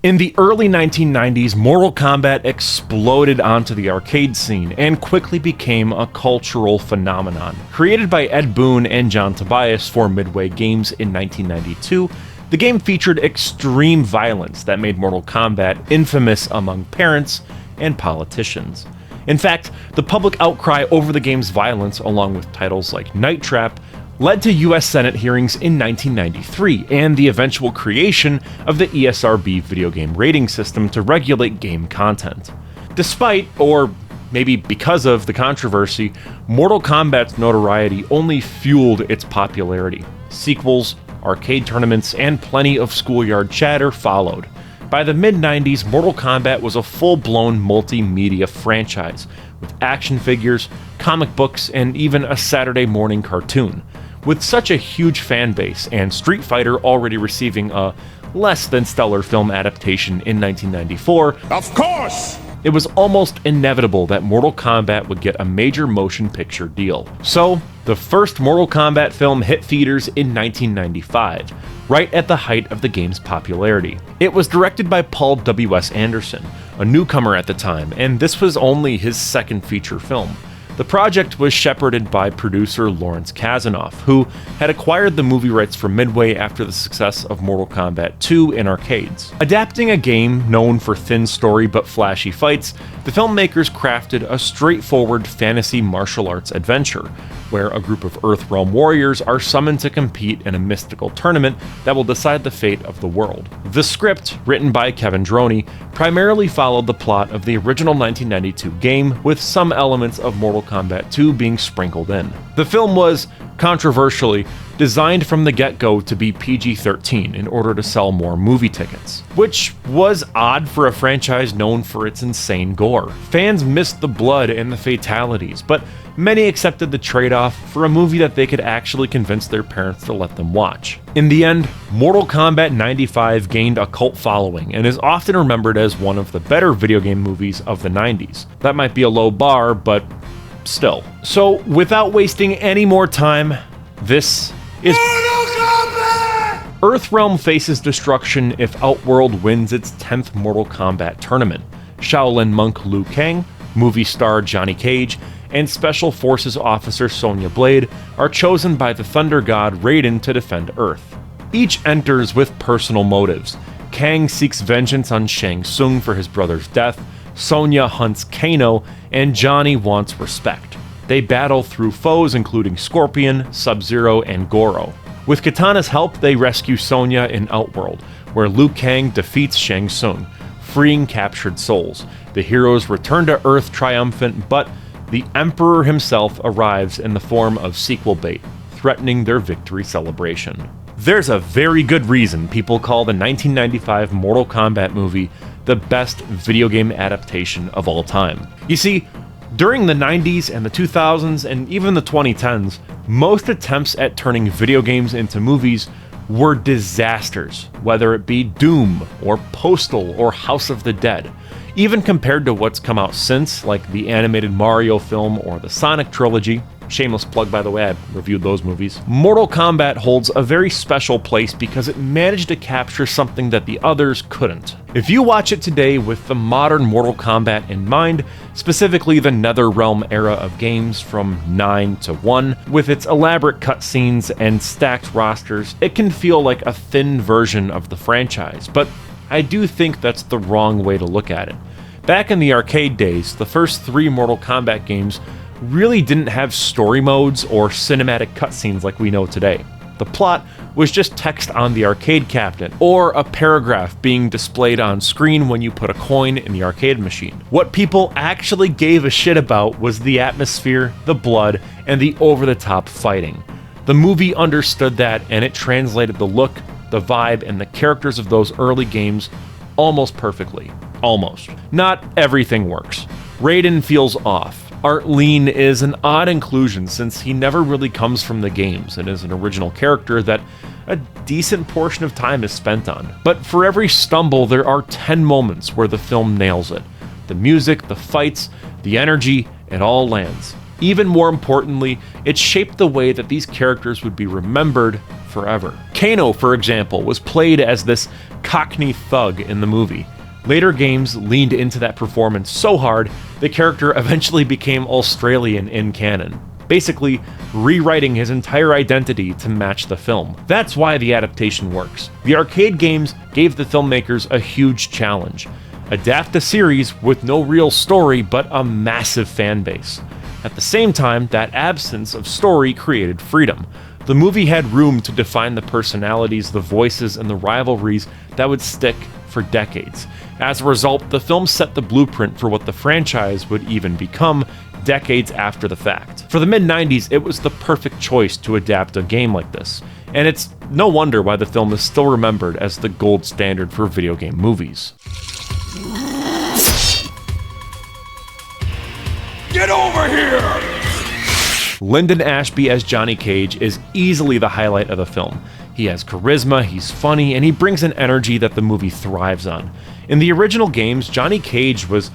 In the early 1990s, Mortal Kombat exploded onto the arcade scene and quickly became a cultural phenomenon. Created by Ed Boon and John Tobias for Midway Games in 1992, the game featured extreme violence that made Mortal Kombat infamous among parents and politicians. In fact, the public outcry over the game's violence, along with titles like Night Trap, led to US Senate hearings in 1993 and the eventual creation of the ESRB video game rating system to regulate game content. Despite, or maybe because of, the controversy, Mortal Kombat's notoriety only fueled its popularity. Sequels, arcade tournaments, and plenty of schoolyard chatter followed. By the mid-90s, Mortal Kombat was a full-blown multimedia franchise, with action figures, comic books, and even a Saturday morning cartoon. With such a huge fan base, and Street Fighter already receiving a less than stellar film adaptation in 1994, of course! It was almost inevitable that Mortal Kombat would get a major motion picture deal. So, the first Mortal Kombat film hit theaters in 1995, right at the height of the game's popularity. It was directed by Paul W.S. Anderson, a newcomer at the time, and this was only his second feature film. The project was shepherded by producer Lawrence Kasanoff, who had acquired the movie rights from Midway after the success of Mortal Kombat 2 in arcades. Adapting a game known for thin story but flashy fights, the filmmakers crafted a straightforward fantasy martial arts adventure, where a group of Earthrealm warriors are summoned to compete in a mystical tournament that will decide the fate of the world. The script, written by Kevin Droney, primarily followed the plot of the original 1992 game, with some elements of Mortal Kombat 2 being sprinkled in. The film was, controversially, designed from the get-go to be PG-13 in order to sell more movie tickets, which was odd for a franchise known for its insane gore. Fans missed the blood and the fatalities, but many accepted the trade-off for a movie that they could actually convince their parents to let them watch. In the end, Mortal Kombat 95 gained a cult following and is often remembered as one of the better video game movies of the 90s. That might be a low bar, but still. So, without wasting any more time, this is Mortal Kombat! Earthrealm faces destruction if Outworld wins its 10th Mortal Kombat tournament. Shaolin monk Liu Kang, movie star Johnny Cage, and Special Forces officer Sonya Blade are chosen by the Thunder God Raiden to defend Earth. Each enters with personal motives. Kang seeks vengeance on Shang Tsung for his brother's death, Sonya hunts Kano, and Johnny wants respect. They battle through foes including Scorpion, Sub-Zero, and Goro. With Kitana's help, they rescue Sonya in Outworld, where Liu Kang defeats Shang Tsung, freeing captured souls. The heroes return to Earth triumphant, but the Emperor himself arrives in the form of sequel bait, threatening their victory celebration. There's a very good reason people call the 1995 Mortal Kombat movie the best video game adaptation of all time. You see, during the 90s and the 2000s and even the 2010s, most attempts at turning video games into movies were disasters, whether it be Doom, or Postal, or House of the Dead. Even compared to what's come out since, like the animated Mario film or the Sonic trilogy, shameless plug by the way, I reviewed those movies, Mortal Kombat holds a very special place because it managed to capture something that the others couldn't. If you watch it today with the modern Mortal Kombat in mind, specifically the NetherRealm era of games from 9 to 1, with its elaborate cutscenes and stacked rosters, it can feel like a thin version of the franchise, but I do think that's the wrong way to look at it. Back in the arcade days, the first 3 Mortal Kombat games really didn't have story modes or cinematic cutscenes like we know today. The plot was just text on the arcade cabinet, or a paragraph being displayed on screen when you put a coin in the arcade machine. What people actually gave a shit about was the atmosphere, the blood, and the over-the-top fighting. The movie understood that, and it translated the look, the vibe, and the characters of those early games almost perfectly. Almost. Not everything works. Raiden feels off. Art Lean is an odd inclusion since he never really comes from the games and is an original character that a decent portion of time is spent on. But for every stumble, there are 10 moments where the film nails it. The music, the fights, the energy, it all lands. Even more importantly, it shaped the way that these characters would be remembered forever. Kano, for example, was played as this Cockney thug in the movie. Later games leaned into that performance so hard, the character eventually became Australian in canon, basically rewriting his entire identity to match the film. That's why the adaptation works. The arcade games gave the filmmakers a huge challenge. Adapt a series with no real story but a massive fan base. At the same time, that absence of story created freedom. The movie had room to define the personalities, the voices, and the rivalries that would stick for decades. As a result, the film set the blueprint for what the franchise would even become decades after the fact. For the mid-90s, it was the perfect choice to adapt a game like this, and it's no wonder why the film is still remembered as the gold standard for video game movies. Get over here! Lyndon Ashby as Johnny Cage is easily the highlight of the film. He has charisma, he's funny, and he brings an energy that the movie thrives on. In the original games, Johnny Cage was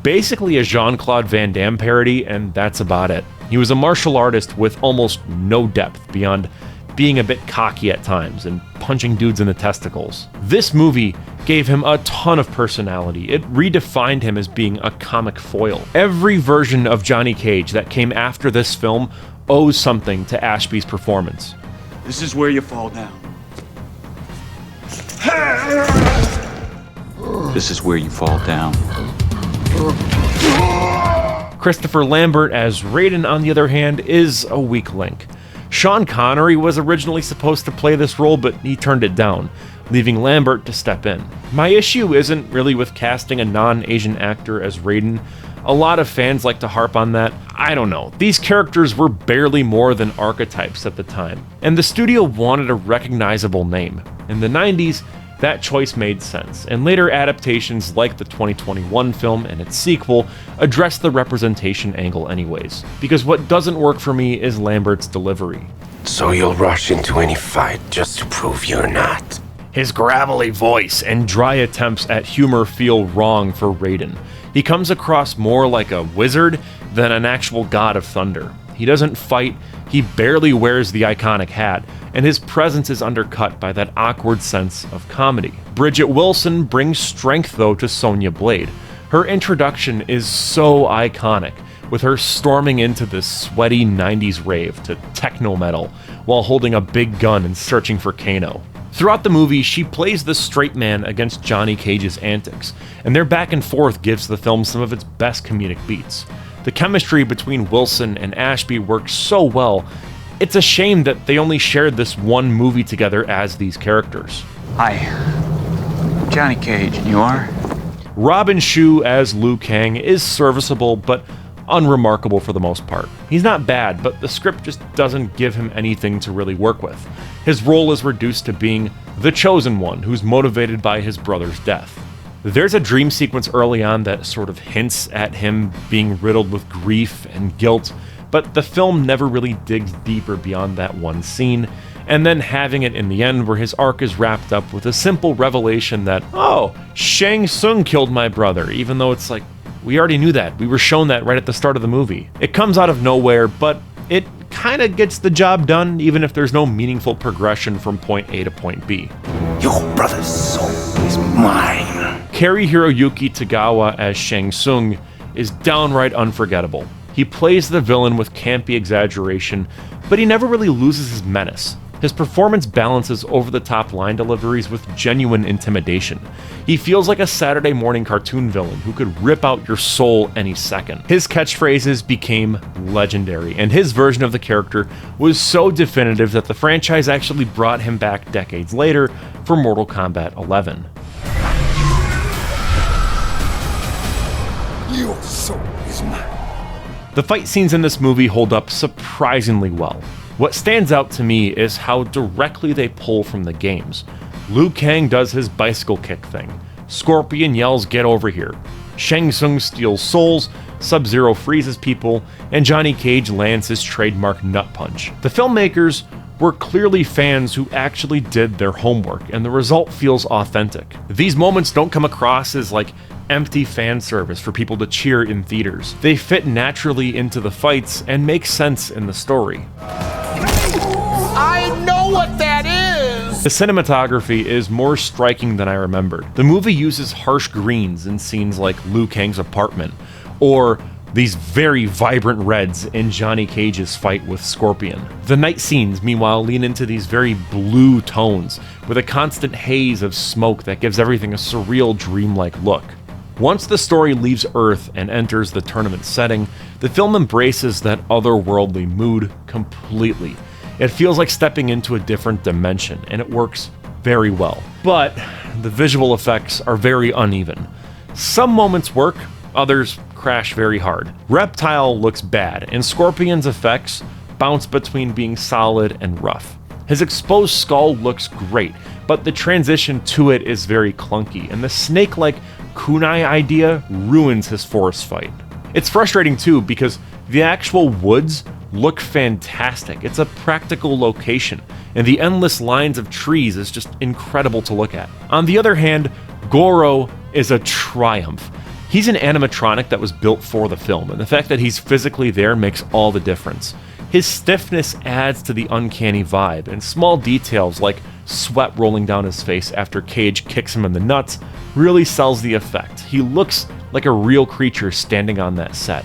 basically a Jean-Claude Van Damme parody, and that's about it. He was a martial artist with almost no depth beyond being a bit cocky at times and punching dudes in the testicles. This movie gave him a ton of personality. It redefined him as being a comic foil. Every version of Johnny Cage that came after this film owes something to Ashby's performance. This is where you fall down. This is where you fall down. Christopher Lambert as Raiden, on the other hand, is a weak link. Sean Connery was originally supposed to play this role, but he turned it down, leaving Lambert to step in. My issue isn't really with casting a non-Asian actor as Raiden. A lot of fans like to harp on that. I don't know. These characters were barely more than archetypes at the time, and the studio wanted a recognizable name. In the 90s, that choice made sense, and later adaptations like the 2021 film and its sequel addressed the representation angle anyways, because what doesn't work for me is Lambert's delivery. So you'll rush into any fight just to prove you're not? His gravelly voice and dry attempts at humor feel wrong for Raiden. He comes across more like a wizard than an actual god of thunder. He doesn't fight, he barely wears the iconic hat, and his presence is undercut by that awkward sense of comedy. Bridget Wilson brings strength though to Sonya Blade. Her introduction is so iconic, with her storming into this sweaty 90s rave to techno metal while holding a big gun and searching for Kano. Throughout the movie, she plays the straight man against Johnny Cage's antics, and their back and forth gives the film some of its best comedic beats. The chemistry between Wilson and Ashby works so well, it's a shame that they only shared this one movie together as these characters. Hi, I'm Johnny Cage, and you are? Robin Shou as Liu Kang is serviceable, but unremarkable for the most part. He's not bad, but the script just doesn't give him anything to really work with. His role is reduced to being the chosen one who's motivated by his brother's death. There's a dream sequence early on that sort of hints at him being riddled with grief and guilt, but the film never really digs deeper beyond that one scene, and then having it in the end where his arc is wrapped up with a simple revelation that, oh, Shang Tsung killed my brother, even though it's like, we already knew that. We were shown that right at the start of the movie. It comes out of nowhere, but it kind of gets the job done, even if there's no meaningful progression from point A to point B. Your brother's soul is mine. Cary Hiroyuki Tagawa as Shang Tsung is downright unforgettable. He plays the villain with campy exaggeration, but he never really loses his menace. His performance balances over-the-top line deliveries with genuine intimidation. He feels like a Saturday morning cartoon villain who could rip out your soul any second. His catchphrases became legendary, and his version of the character was so definitive that the franchise actually brought him back decades later for Mortal Kombat 11. Your soul is mine. The fight scenes in this movie hold up surprisingly well. What stands out to me is how directly they pull from the games. Liu Kang does his bicycle kick thing. Scorpion yells, "Get over here." Shang Tsung steals souls, Sub-Zero freezes people, and Johnny Cage lands his trademark nut punch. The filmmakers were clearly fans who actually did their homework, and the result feels authentic. These moments don't come across as like empty fan service for people to cheer in theaters. They fit naturally into the fights and make sense in the story. I know what that is! The cinematography is more striking than I remembered. The movie uses harsh greens in scenes like Liu Kang's apartment, or these very vibrant reds in Johnny Cage's fight with Scorpion. The night scenes, meanwhile, lean into these very blue tones, with a constant haze of smoke that gives everything a surreal, dreamlike look. Once the story leaves Earth and enters the tournament setting, the film embraces that otherworldly mood completely. It feels like stepping into a different dimension, and it works very well. But the visual effects are very uneven. Some moments work, others crash very hard. Reptile looks bad, and Scorpion's effects bounce between being solid and rough. His exposed skull looks great, but the transition to it is very clunky, and the snake-like kunai idea ruins his forest fight. It's frustrating too, because the actual woods look fantastic. It's a practical location, and the endless lines of trees is just incredible to look at. On the other hand, Goro is a triumph. He's an animatronic that was built for the film, and the fact that he's physically there makes all the difference. His stiffness adds to the uncanny vibe, and small details like sweat rolling down his face after Cage kicks him in the nuts really sells the effect. He looks like a real creature standing on that set,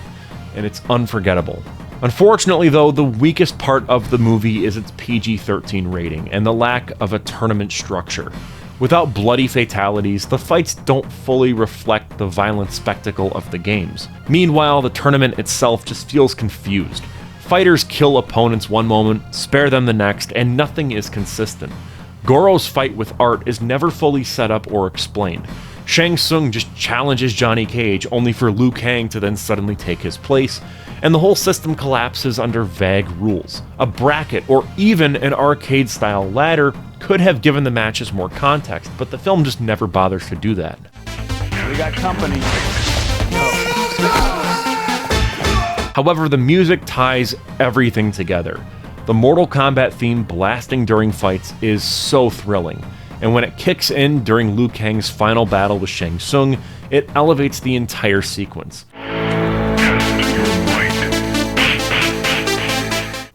and it's unforgettable. Unfortunately though, the weakest part of the movie is its PG-13 rating and the lack of a tournament structure. Without bloody fatalities, the fights don't fully reflect the violent spectacle of the games. Meanwhile, the tournament itself just feels confused. Fighters kill opponents one moment, spare them the next, and nothing is consistent. Goro's fight with Art is never fully set up or explained. Shang Tsung just challenges Johnny Cage, only for Liu Kang to then suddenly take his place, and the whole system collapses under vague rules. A bracket, or even an arcade-style ladder, could have given the matches more context, but the film just never bothers to do that. We got company. However, the music ties everything together. The Mortal Kombat theme blasting during fights is so thrilling, and when it kicks in during Liu Kang's final battle with Shang Tsung, it elevates the entire sequence.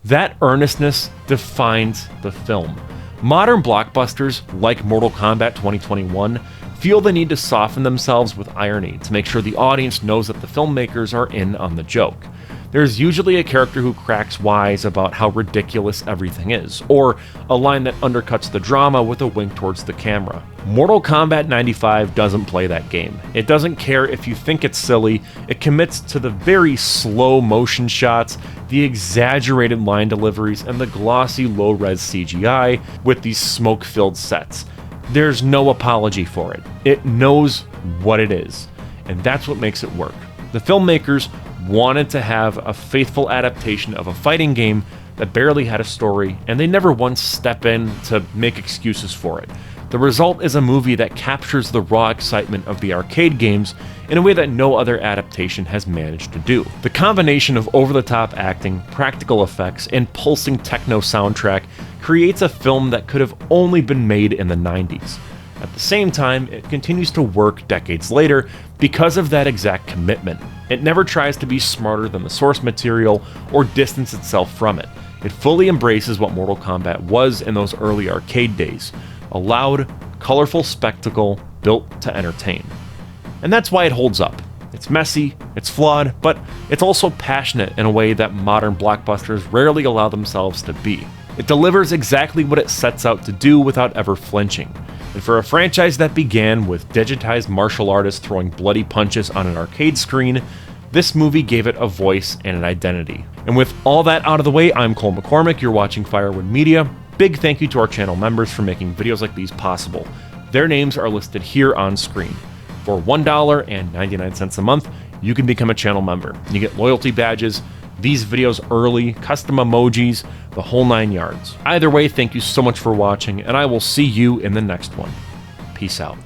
That earnestness defines the film. Modern blockbusters, like Mortal Kombat 2021, feel the need to soften themselves with irony to make sure the audience knows that the filmmakers are in on the joke. There's usually a character who cracks wise about how ridiculous everything is, or a line that undercuts the drama with a wink towards the camera. Mortal Kombat 95 doesn't play that game. It doesn't care if you think it's silly, it commits to the very slow motion shots, the exaggerated line deliveries, and the glossy low-res CGI with these smoke-filled sets. There's no apology for it. It knows what it is, and that's what makes it work. The filmmakers wanted to have a faithful adaptation of a fighting game that barely had a story, and they never once step in to make excuses for it. The result is a movie that captures the raw excitement of the arcade games in a way that no other adaptation has managed to do. The combination of over-the-top acting, practical effects, and pulsing techno soundtrack creates a film that could have only been made in the 90s. At the same time, it continues to work decades later because of that exact commitment. It never tries to be smarter than the source material or distance itself from it. It fully embraces what Mortal Kombat was in those early arcade days, a loud, colorful spectacle built to entertain. And that's why it holds up. It's messy, it's flawed, but it's also passionate in a way that modern blockbusters rarely allow themselves to be. It delivers exactly what it sets out to do without ever flinching. And for a franchise that began with digitized martial artists throwing bloody punches on an arcade screen, this movie gave it a voice and an identity. And with all that out of the way, I'm Cole McCormick, you're watching Firewood Media. Big thank you to our channel members for making videos like these possible. Their names are listed here on screen. For $1.99 a month, you can become a channel member. You get loyalty badges, these videos early, custom emojis, the whole 9 yards. Either way, thank you so much for watching, and I will see you in the next one. Peace out.